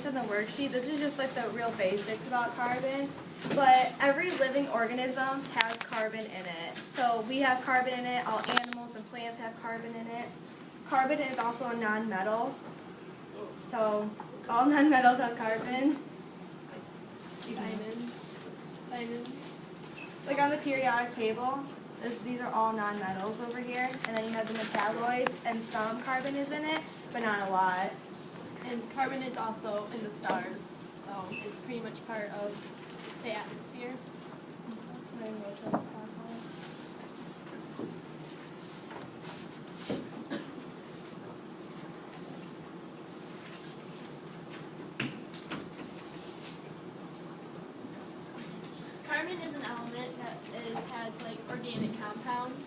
based on the worksheet. This is just like the real basics about carbon. But every living organism has carbon in it. So we have carbon in it, all animals and plants have carbon in it. Carbon is also a non-metal. So all non-metals have carbon. Diamonds. Like on the periodic table, these are all non-metals over here. And then you have the metalloids, and some carbon is in it, but not a lot. And carbon is also in the stars, so it's pretty much part of the atmosphere. Carbon is an element that has like organic compounds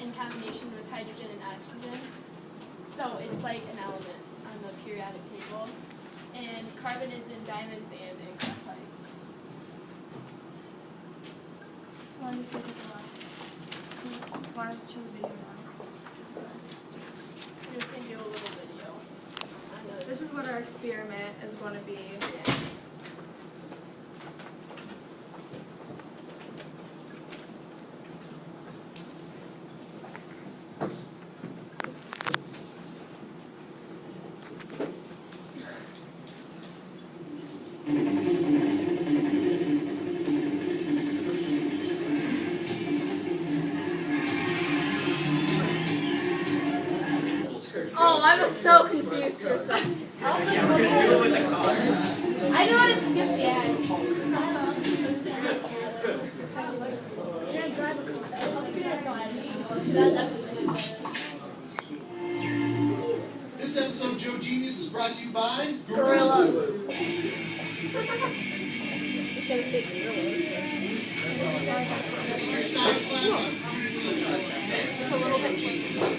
in combination with hydrogen and oxygen. So it's like an element on the periodic table. And carbon is in diamonds and in graphite. Want to show the video now? I'm just going to do a little video. This is what our experiment is going to be. Oh, I was so confused for a second. I know how to skip the ads. This episode of Joe Genius is brought to you by Gorilla. This is your science class on It's a little bit Genius.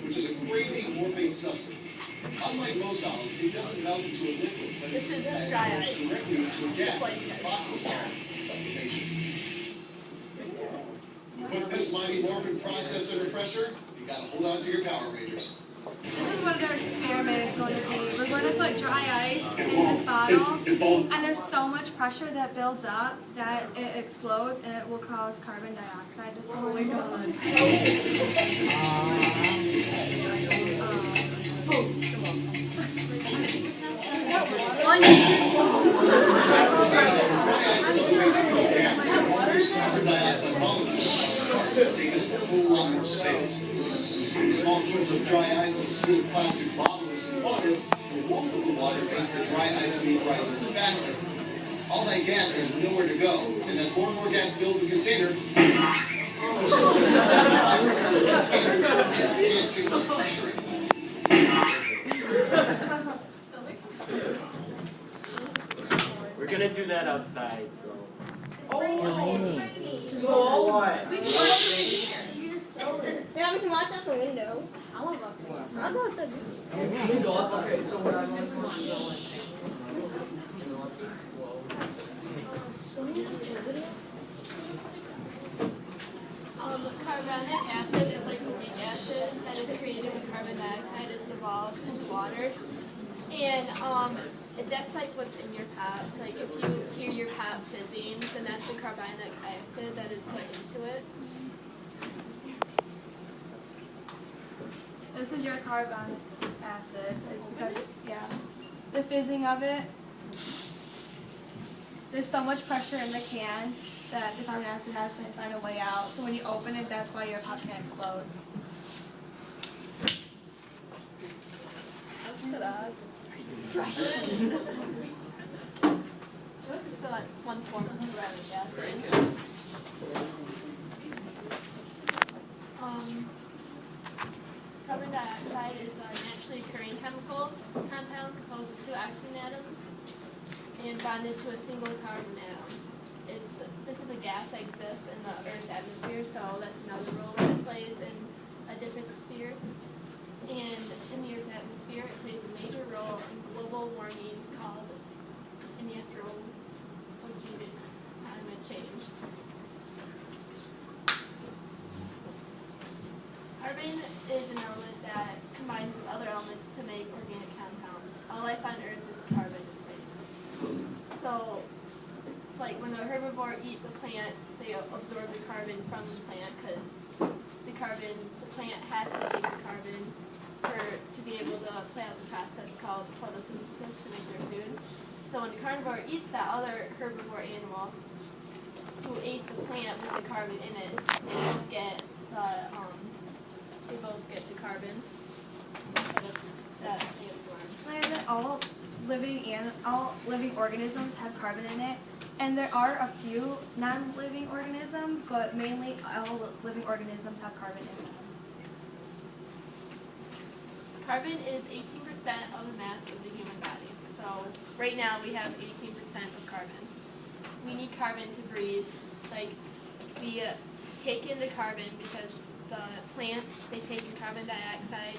Which is a crazy morphine substance. Unlike most solids, it doesn't melt into a liquid, but This is instead dry moves ice. directly into a gas, a process called sublimation. You put this mighty morphine process under pressure, you gotta hold on to your Power Rangers. This is what our experiment is going to be. We're going to put dry ice in this bottle, and there's so much pressure that builds up that it explodes, and it will cause carbon dioxide to form. Dry ice sublimates into a gas, offers carbon dioxide molecules, taking up a whole lot more space. Small cubes of dry ice in a sealed plastic bottle with some water, and warm the water makes the dry ice vaporizing faster. All that gas has nowhere to go, and as more and more gas fills the container, just can't keep the pressure in. We're gonna do that outside, so. So what? Yeah, we can watch out the window. I want to go outside. I'll go outside. Okay, so what I'm going to do Carbonic acid is like a weak acid that is created when carbon dioxide is dissolved in water. And that's like what's in your pot. Like if you hear your pot fizzing, then that's the carbonic acid that is put into it. This is your carbonic acid. It's because, the fizzing of it. There's so much pressure in the can that the carbon acid has to find a way out. So when you open it, that's why your pop can explodes. Fresh. So that's one form of carbonic acid. Carbon dioxide is a naturally occurring chemical compound composed of two oxygen atoms and bonded to a single carbon atom. This is a gas that exists in the Earth's atmosphere, so that's another role that it plays in a different sphere. And in the Earth's atmosphere, it plays a major role in global warming called anthropogenic climate change. Carbon is an element that combines with other elements to make organic compounds. All life on Earth is carbon-based. So, like when a herbivore eats a plant, they absorb the carbon from the plant because the plant has to take the carbon to be able to play out the process called photosynthesis to make their food. So when the carnivore eats that other herbivore animal who ate the plant with the carbon in it, they both get the carbon that they absorb. Like I said, all living organisms have carbon in it, and there are a few non-living organisms, but mainly all living organisms have carbon in it. Carbon is 18% of the mass of the human body. So right now we have 18% of carbon. We need carbon to breathe. Like we take in the carbon because the plants, they take in carbon dioxide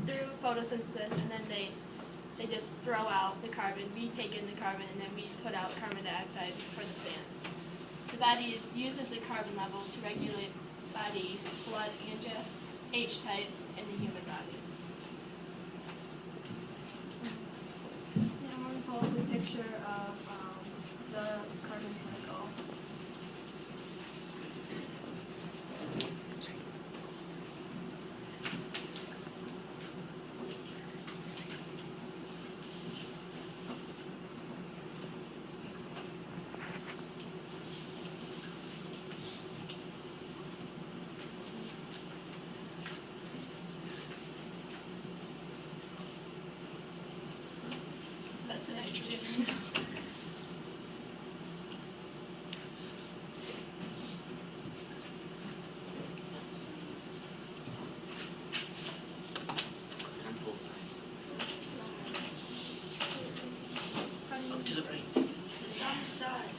through photosynthesis, and then they just throw out the carbon. We take in the carbon, and then we put out carbon dioxide for the plants. The body uses the carbon level to regulate body blood angios, H type, in the human body. Yeah, I'm going to pull up a picture of the carbon cycle. That's the nitrogen. Up to the right. It's on the side.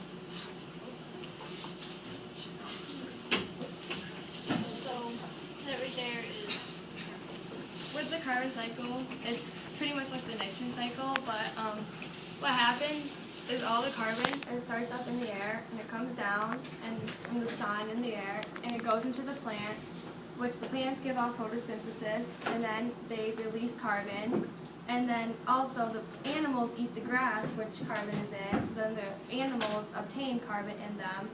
So that right there is With the carbon cycle, it's pretty much like the nitrogen cycle, but what happens is all the carbon, it starts up in the air, and it comes down, and from the sun in the air, and it goes into the plants, which the plants give off photosynthesis, and then they release carbon, and then also the animals eat the grass, which carbon is in, so then the animals obtain carbon in them,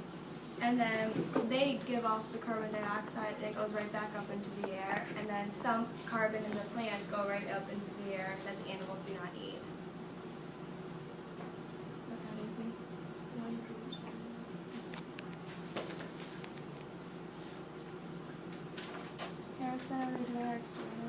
and then they give off the carbon dioxide, and it goes right back up into the air, and then some carbon in the plants go right up into the air that the animals do not eat. Harrison, the experiment.